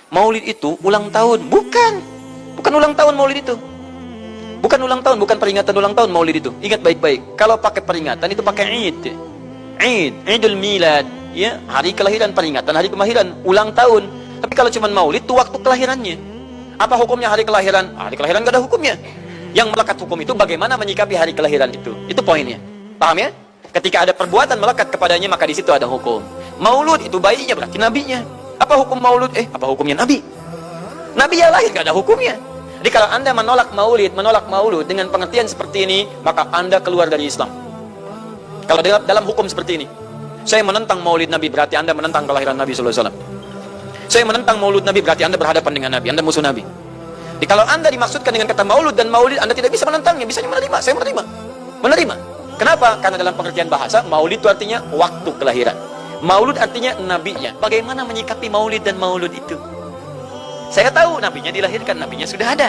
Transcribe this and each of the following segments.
Maulid itu ulang tahun. Bukan ulang tahun Maulid itu. Bukan ulang tahun, bukan peringatan ulang tahun Maulid itu. Ingat baik-baik. Kalau pakai peringatan itu pakai Id. Idul Milad, ya, hari kelahiran, peringatan hari kelahiran, ulang tahun. Tapi kalau cuma Maulid itu waktu kelahirannya. Apa hukumnya hari kelahiran? Hari kelahiran gak ada hukumnya. Yang melekat hukum itu bagaimana menyikapi hari kelahiran itu. Itu poinnya. Paham ya? Ketika ada perbuatan melekat kepadanya, maka di situ ada hukum. Maulud itu bayinya berarti nabinya. Apa hukum Maulud? Apa hukumnya nabi? Nabi yang lahir gak ada hukumnya. Jadi kalau Anda menolak maulud dengan pengertian seperti ini, maka Anda keluar dari Islam. Kalau dalam hukum seperti ini, saya menentang maulid Nabi, berarti Anda menentang kelahiran Nabi SAW. Saya menentang maulud Nabi, berarti Anda berhadapan dengan Nabi, Anda musuh Nabi. Jadi kalau Anda dimaksudkan dengan kata maulud dan maulid, Anda tidak bisa menentangnya, bisanya menerima. Saya menerima. Kenapa? Karena dalam pengertian bahasa, maulid itu artinya waktu kelahiran. Maulud artinya nabinya. Bagaimana menyikapi maulid dan maulud itu? Saya tahu nabinya dilahirkan, nabinya sudah ada.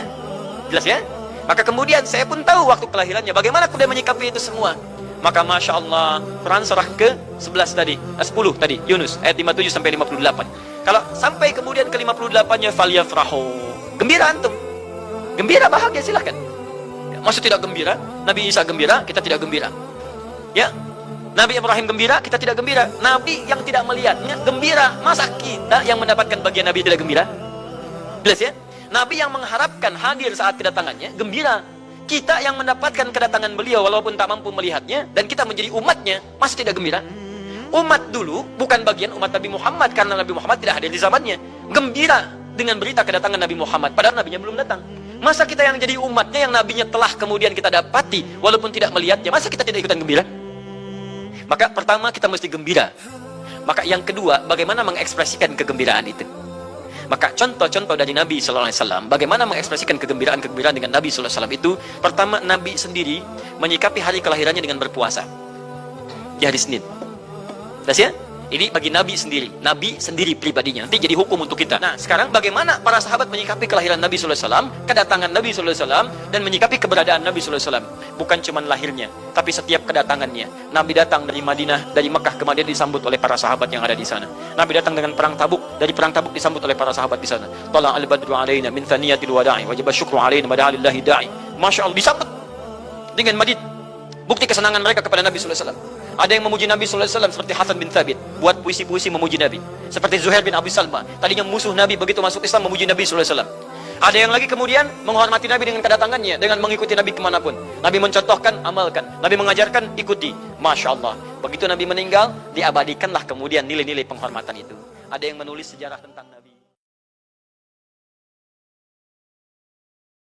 Jelas ya? Maka kemudian saya pun tahu waktu kelahirannya. Bagaimana kemudian menyikapi itu semua? Maka Masya Allah, Quran surah ke-11 tadi, 10 tadi, Yunus, ayat 57 sampai 58. Kalau sampai kemudian ke 58-nya, falyafrahu. Gembira antum. Gembira, bahagia, silahkan. Maksud tidak gembira, Nabi Isa gembira, kita tidak gembira. Ya, Nabi Ibrahim gembira, kita tidak gembira. Nabi yang tidak melihatnya gembira. Masa kita yang mendapatkan bagian Nabi tidak gembira? Jelas ya? Nabi yang mengharapkan hadir saat kedatangannya gembira. Kita yang mendapatkan kedatangan beliau walaupun tak mampu melihatnya, dan kita menjadi umatnya, masih tidak gembira? Umat dulu bukan bagian umat Nabi Muhammad, karena Nabi Muhammad tidak hadir di zamannya. Gembira dengan berita kedatangan Nabi Muhammad, padahal nabinya belum datang. Masa kita yang jadi umatnya, yang nabinya telah kemudian kita dapati walaupun tidak melihatnya, masa kita tidak ikutan gembira? Maka pertama kita mesti gembira. Maka yang kedua, bagaimana mengekspresikan kegembiraan itu? Maka contoh-contoh dari Nabi SAW, bagaimana mengekspresikan kegembiraan-kegembiraan dengan Nabi SAW itu, pertama Nabi sendiri menyikapi hari kelahirannya dengan berpuasa di hari Senin. Jelas ya? Ini bagi Nabi sendiri pribadinya. Nanti jadi hukum untuk kita. Nah, sekarang bagaimana para sahabat menyikapi kelahiran Nabi SAW, kedatangan Nabi SAW, dan menyikapi keberadaan Nabi SAW. Bukan cuma lahirnya, tapi setiap kedatangannya. Nabi datang dari Madinah, dari Mekah ke Madinah disambut oleh para sahabat yang ada di sana. Nabi datang dengan perang Tabuk, dari perang Tabuk disambut oleh para sahabat di sana. Tala al-badru alaina min thaniyatil wada'i, wajib syukru alaina mada'alillahi da'i. Masya Allah, disambut dengan madid. Bukti kesenangan mereka kepada Nabi SAW. Ada yang memuji Nabi SAW seperti Hasan bin Thabit, buat puisi-puisi memuji Nabi. Seperti Zuhair bin Abi Salma, tadinya musuh Nabi, begitu masuk Islam memuji Nabi SAW. Ada yang lagi kemudian menghormati Nabi dengan kedatangannya, dengan mengikuti Nabi kemanapun. Nabi mencontohkan, amalkan. Nabi mengajarkan, ikuti. Masya Allah. Begitu Nabi meninggal, diabadikanlah kemudian nilai-nilai penghormatan itu. Ada yang menulis sejarah tentang Nabi.